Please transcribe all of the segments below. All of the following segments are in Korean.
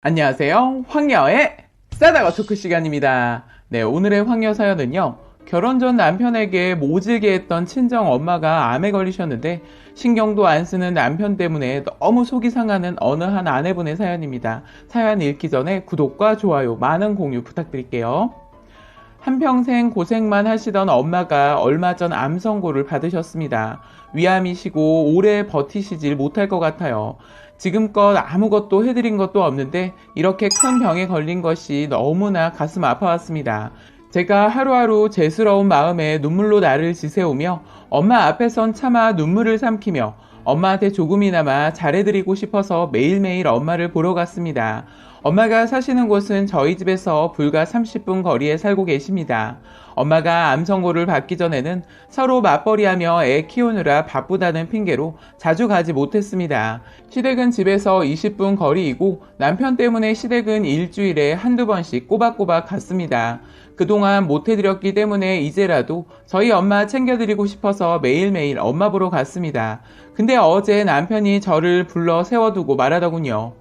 안녕하세요. 황여의 싸다가 토크 시간입니다. 네, 오늘의 황여 사연은요. 결혼 전 남편에게 모질게 했던 친정 엄마가 암에 걸리셨는데 신경도 안 쓰는 남편 때문에 너무 속이 상하는 어느 한 아내분의 사연입니다. 사연 읽기 전에 구독과 좋아요, 많은 공유 부탁드릴게요. 한평생 고생만 하시던 엄마가 얼마 전 암 선고를 받으셨습니다. 위암이시고 오래 버티시질 못할 것 같아요. 지금껏 아무것도 해드린 것도 없는데 이렇게 큰 병에 걸린 것이 너무나 가슴 아파왔습니다. 제가 하루하루 죄스러운 마음에 눈물로 나를 지새우며 엄마 앞에선 차마 눈물을 삼키며 엄마한테 조금이나마 잘해드리고 싶어서 매일매일 엄마를 보러 갔습니다. 엄마가 사시는 곳은 저희 집에서 불과 30분 거리에 살고 계십니다. 엄마가 암 선고를 받기 전에는 서로 맞벌이하며 애 키우느라 바쁘다는 핑계로 자주 가지 못했습니다. 시댁은 집에서 20분 거리이고 남편 때문에 시댁은 일주일에 한두 번씩 꼬박꼬박 갔습니다. 그동안 못해드렸기 때문에 이제라도 저희 엄마 챙겨드리고 싶어서 매일매일 엄마 보러 갔습니다. 근데 어제 남편이 저를 불러 세워두고 말하더군요.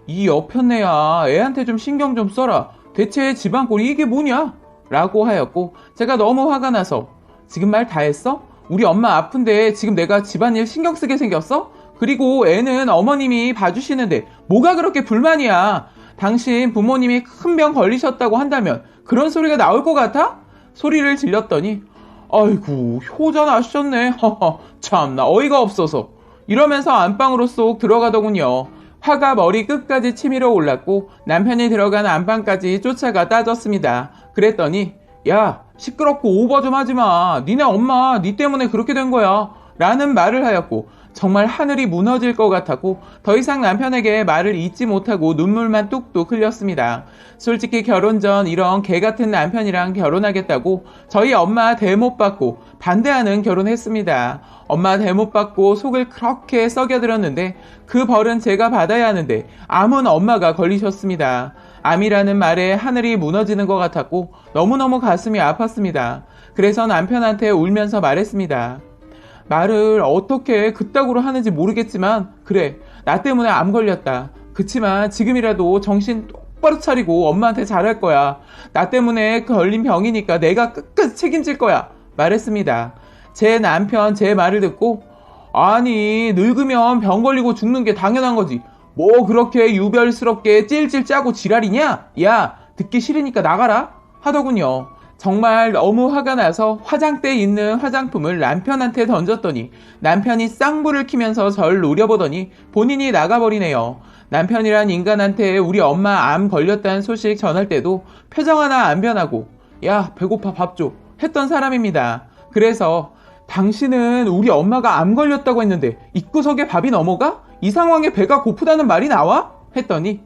이 여편네야, 애한테 좀 신경 좀 써라. 대체 집안꼴이 이게 뭐냐? 라고 하였고 제가 너무 화가 나서 지금 말 다 했어? 우리 엄마 아픈데 지금 내가 집안일 신경 쓰게 생겼어? 그리고 애는 어머님이 봐주시는데 뭐가 그렇게 불만이야? 당신 부모님이 큰 병 걸리셨다고 한다면 그런 소리가 나올 것 같아? 소리를 질렀더니 아이고 효자 나셨네. 허허 참나 어이가 없어서 이러면서 안방으로 쏙 들어가더군요. 화가 머리 끝까지 치밀어 올랐고 남편이 들어간 안방까지 쫓아가 따졌습니다. 그랬더니 야 시끄럽고 오버 좀 하지마. 니네 엄마 니 때문에 그렇게 된 거야 라는 말을 하였고 정말 하늘이 무너질 것 같았고 더 이상 남편에게 말을 잇지 못하고 눈물만 뚝뚝 흘렸습니다. 솔직히 결혼 전 이런 개같은 남편이랑 결혼하겠다고 저희 엄마 대못 받고 반대하는 결혼했습니다. 엄마 대못 받고 속을 그렇게 썩여들었는데 그 벌은 제가 받아야 하는데 암은 엄마가 걸리셨습니다. 암이라는 말에 하늘이 무너지는 것 같았고 너무너무 가슴이 아팠습니다. 그래서 남편한테 울면서 말했습니다. 말을 어떻게 그따구로 하는지 모르겠지만 그래 나 때문에 암 걸렸다. 그치만 지금이라도 정신 똑바로 차리고 엄마한테 잘할 거야. 나 때문에 걸린 병이니까 내가 끝까지 책임질 거야 말했습니다. 제 남편 제 말을 듣고 아니 늙으면 병 걸리고 죽는 게 당연한 거지 뭐 그렇게 유별스럽게 찔찔 짜고 지랄이냐? 야 듣기 싫으니까 나가라 하더군요. 정말 너무 화가 나서 화장대에 있는 화장품을 남편한테 던졌더니 남편이 쌍불을 키면서 절 노려보더니 본인이 나가버리네요. 남편이란 인간한테 우리 엄마 암 걸렸다는 소식 전할 때도 표정 하나 안 변하고 야 배고파 밥 줘 했던 사람입니다. 그래서 당신은 우리 엄마가 암 걸렸다고 했는데 입구석에 밥이 넘어가? 이 상황에 배가 고프다는 말이 나와? 했더니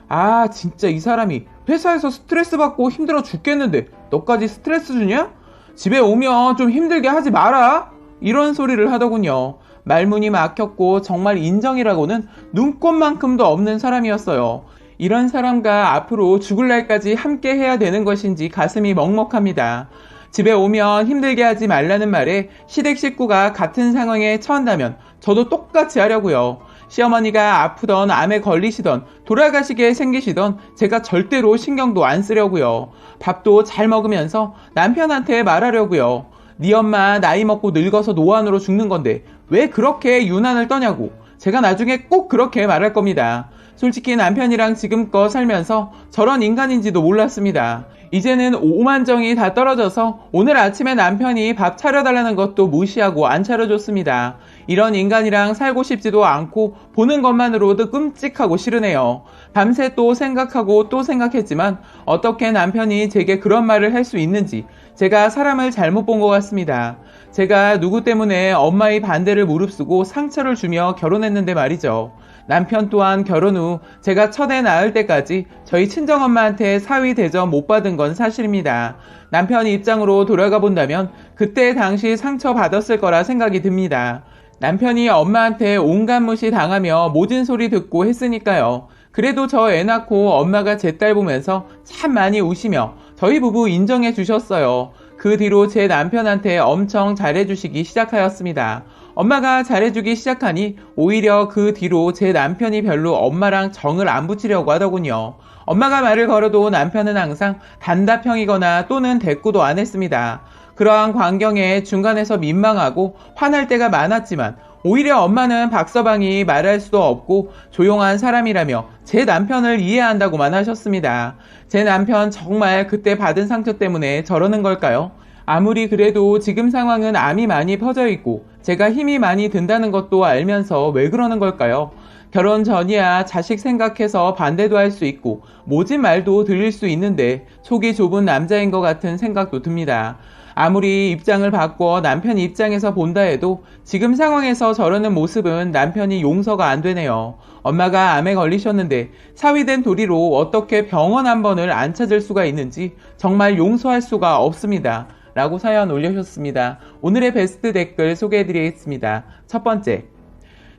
아 진짜 이 사람이 회사에서 스트레스 받고 힘들어 죽겠는데 너까지 스트레스 주냐? 집에 오면 좀 힘들게 하지 마라 이런 소리를 하더군요. 말문이 막혔고 정말 인정이라고는 눈꼽만큼도 없는 사람이었어요. 이런 사람과 앞으로 죽을 날까지 함께 해야 되는 것인지 가슴이 먹먹합니다. 집에 오면 힘들게 하지 말라는 말에 시댁 식구가 같은 상황에 처한다면 저도 똑같이 하려고요. 시어머니가 아프던 암에 걸리시던 돌아가시게 생기시던 제가 절대로 신경도 안 쓰려고요. 밥도 잘 먹으면서 남편한테 말하려고요. 네 엄마 나이 먹고 늙어서 노안으로 죽는 건데 왜 그렇게 유난을 떠냐고 제가 나중에 꼭 그렇게 말할 겁니다. 솔직히 남편이랑 지금껏 살면서 저런 인간인지도 몰랐습니다. 이제는 오만정이 다 떨어져서 오늘 아침에 남편이 밥 차려달라는 것도 무시하고 안 차려줬습니다. 이런 인간이랑 살고 싶지도 않고 보는 것만으로도 끔찍하고 싫으네요. 밤새 또 생각하고 또 생각했지만 어떻게 남편이 제게 그런 말을 할 수 있는지 제가 사람을 잘못 본 것 같습니다. 제가 누구 때문에 엄마의 반대를 무릅쓰고 상처를 주며 결혼했는데 말이죠. 남편 또한 결혼 후 제가 첫애 낳을 때까지 저희 친정엄마한테 사위 대접 못 받은 건 사실입니다. 남편 입장으로 돌아가 본다면 그때 당시 상처받았을 거라 생각이 듭니다. 남편이 엄마한테 온갖 무시 당하며 모진 소리 듣고 했으니까요. 그래도 저 애 낳고 엄마가 제 딸 보면서 참 많이 우시며 저희 부부 인정해 주셨어요. 그 뒤로 제 남편한테 엄청 잘해주시기 시작하였습니다. 엄마가 잘해주기 시작하니 오히려 그 뒤로 제 남편이 별로 엄마랑 정을 안 붙이려고 하더군요. 엄마가 말을 걸어도 남편은 항상 단답형이거나 또는 대꾸도 안 했습니다. 그러한 광경에 중간에서 민망하고 화날 때가 많았지만 오히려 엄마는 박서방이 말할 수도 없고 조용한 사람이라며 제 남편을 이해한다고만 하셨습니다. 제 남편 정말 그때 받은 상처 때문에 저러는 걸까요? 아무리 그래도 지금 상황은 암이 많이 퍼져 있고 제가 힘이 많이 든다는 것도 알면서 왜 그러는 걸까요? 결혼 전이야 자식 생각해서 반대도 할 수 있고 모진 말도 들릴 수 있는데 속이 좁은 남자인 것 같은 생각도 듭니다. 아무리 입장을 바꿔 남편 입장에서 본다 해도 지금 상황에서 저러는 모습은 남편이 용서가 안 되네요. 엄마가 암에 걸리셨는데 사위된 도리로 어떻게 병원 한 번을 안 찾을 수가 있는지 정말 용서할 수가 없습니다. 라고 사연 올려주셨습니다. 오늘의 베스트 댓글 소개해드리겠습니다. 첫 번째,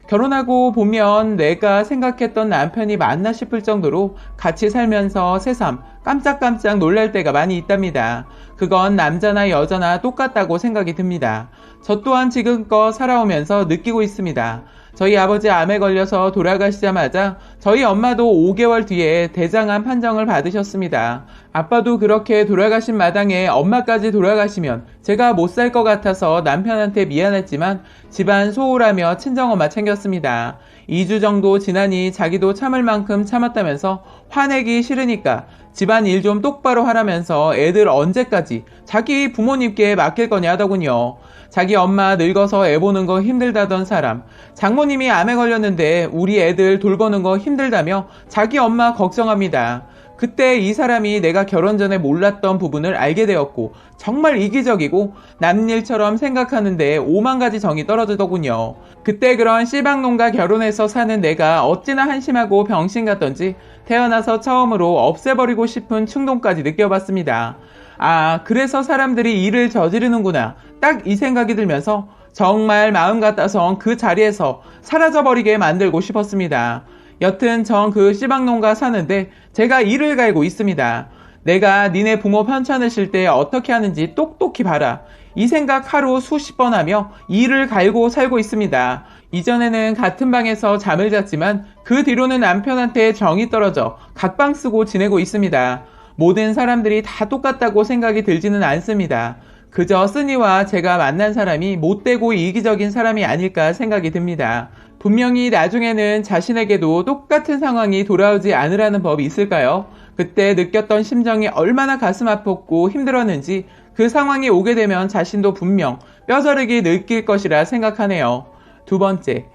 결혼하고 보면 내가 생각했던 남편이 맞나 싶을 정도로 같이 살면서 새삼 깜짝깜짝 놀랄 때가 많이 있답니다. 그건 남자나 여자나 똑같다고 생각이 듭니다. 저 또한 지금껏 살아오면서 느끼고 있습니다. 저희 아버지 암에 걸려서 돌아가시자마자 저희 엄마도 5개월 뒤에 대장암 판정을 받으셨습니다. 아빠도 그렇게 돌아가신 마당에 엄마까지 돌아가시면 제가 못 살 것 같아서 남편한테 미안했지만 집안 소홀하며 친정엄마 챙겼습니다. 2주 정도 지나니 자기도 참을 만큼 참았다면서 화내기 싫으니까 집안 일 좀 똑바로 하라면서 애들 언제까지 자기 부모님께 맡길 거냐 하더군요. 자기 엄마 늙어서 애 보는 거 힘들다던 사람, 장모님이 암에 걸렸는데 우리 애들 돌보는 거 힘들다며 자기 엄마 걱정합니다. 그때 이 사람이 내가 결혼 전에 몰랐던 부분을 알게 되었고 정말 이기적이고 남일처럼 생각하는데 5만 가지 정이 떨어지더군요. 그때 그런 씨방놈과 결혼해서 사는 내가 어찌나 한심하고 병신 같던지 태어나서 처음으로 없애버리고 싶은 충동까지 느껴봤습니다. 아, 그래서 사람들이 일을 저지르는구나. 딱 이 생각이 들면서 정말 마음 같아선 그 자리에서 사라져버리게 만들고 싶었습니다. 여튼 전 그 씨방놈과 사는데 제가 이를 갈고 있습니다. 내가 니네 부모 편찮을 때 어떻게 하는지 똑똑히 봐라. 이 생각 하루 수십 번 하며 이를 갈고 살고 있습니다. 이전에는 같은 방에서 잠을 잤지만 그 뒤로는 남편한테 정이 떨어져 각방 쓰고 지내고 있습니다. 모든 사람들이 다 똑같다고 생각이 들지는 않습니다. 그저 쓰니와 제가 만난 사람이 못되고 이기적인 사람이 아닐까 생각이 듭니다. 분명히 나중에는 자신에게도 똑같은 상황이 돌아오지 않으라는 법이 있을까요? 그때 느꼈던 심정이 얼마나 가슴 아팠고 힘들었는지 그 상황이 오게 되면 자신도 분명 뼈저리게 느낄 것이라 생각하네요. 두 번째,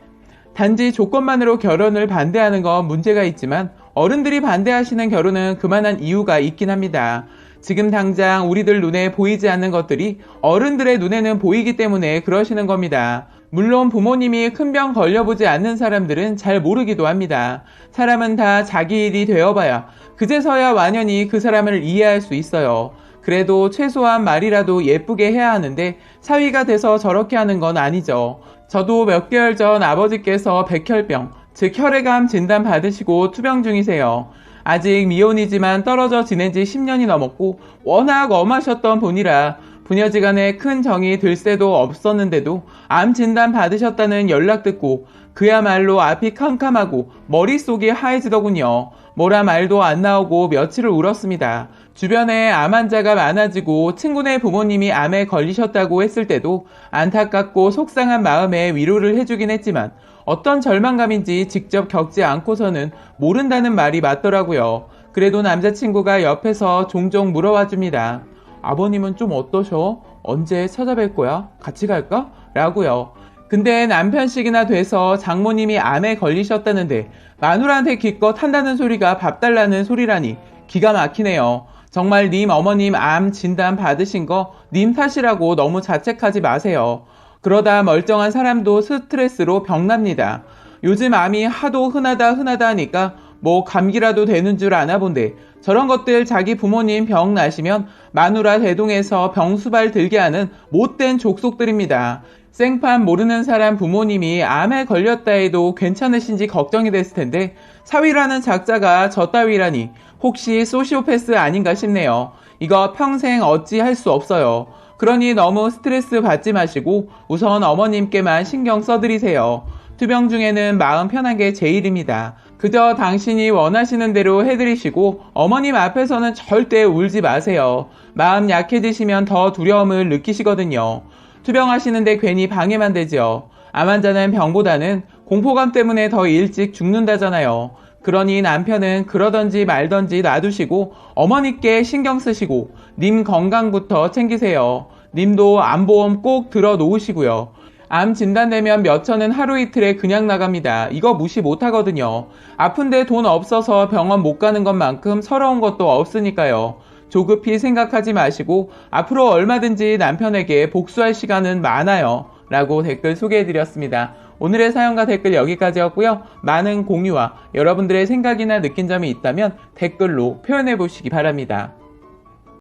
단지 조건만으로 결혼을 반대하는 건 문제가 있지만 어른들이 반대하시는 결혼은 그만한 이유가 있긴 합니다. 지금 당장 우리들 눈에 보이지 않는 것들이 어른들의 눈에는 보이기 때문에 그러시는 겁니다. 물론 부모님이 큰 병 걸려보지 않는 사람들은 잘 모르기도 합니다. 사람은 다 자기 일이 되어봐야 그제서야 완연히 그 사람을 이해할 수 있어요. 그래도 최소한 말이라도 예쁘게 해야 하는데 사위가 돼서 저렇게 하는 건 아니죠. 저도 몇 개월 전 아버지께서 백혈병, 즉 혈액암 진단 받으시고 투병 중이세요. 아직 미혼이지만 떨어져 지낸 지 10년이 넘었고 워낙 엄하셨던 분이라 부녀지간에 큰 정이 들 새도 없었는데도 암 진단 받으셨다는 연락 듣고 그야말로 앞이 캄캄하고 머릿속이 하얘지더군요. 뭐라 말도 안 나오고 며칠을 울었습니다. 주변에 암 환자가 많아지고 친구네 부모님이 암에 걸리셨다고 했을 때도 안타깝고 속상한 마음에 위로를 해주긴 했지만 어떤 절망감인지 직접 겪지 않고서는 모른다는 말이 맞더라고요. 그래도 남자친구가 옆에서 종종 물어와 줍니다. 아버님은 좀 어떠셔? 언제 찾아뵐 거야? 같이 갈까? 라고요. 근데 남편씩이나 돼서 장모님이 암에 걸리셨다는데 마누라한테 기껏 한다는 소리가 밥 달라는 소리라니 기가 막히네요. 정말 님 어머님 암 진단 받으신 거 님 탓이라고 너무 자책하지 마세요. 그러다 멀쩡한 사람도 스트레스로 병납니다. 요즘 암이 하도 흔하다 하니까 뭐 감기라도 되는 줄 아나 본데 저런 것들 자기 부모님 병 나시면 마누라 대동해서 병수발 들게 하는 못된 족속들입니다. 생판 모르는 사람 부모님이 암에 걸렸다 해도 괜찮으신지 걱정이 됐을 텐데 사위라는 작자가 저 따위라니 혹시 소시오패스 아닌가 싶네요. 이거 평생 어찌 할 수 없어요. 그러니 너무 스트레스 받지 마시고 우선 어머님께만 신경 써드리세요. 투병 중에는 마음 편한 게 제일입니다. 그저 당신이 원하시는 대로 해드리시고 어머님 앞에서는 절대 울지 마세요. 마음 약해지시면 더 두려움을 느끼시거든요. 투병하시는데 괜히 방해만 되죠. 암 환자는 병보다는 공포감 때문에 더 일찍 죽는다잖아요. 그러니 남편은 그러던지 말던지 놔두시고 어머니께 신경 쓰시고 님 건강부터 챙기세요. 님도 암보험 꼭 들어 놓으시고요. 암 진단되면 몇 천은 하루 이틀에 그냥 나갑니다. 이거 무시 못하거든요. 아픈데 돈 없어서 병원 못 가는 것만큼 서러운 것도 없으니까요. 조급히 생각하지 마시고 앞으로 얼마든지 남편에게 복수할 시간은 많아요. 라고 댓글 소개해드렸습니다. 오늘의 사연과 댓글 여기까지였고요. 많은 공유와 여러분들의 생각이나 느낀 점이 있다면 댓글로 표현해 보시기 바랍니다.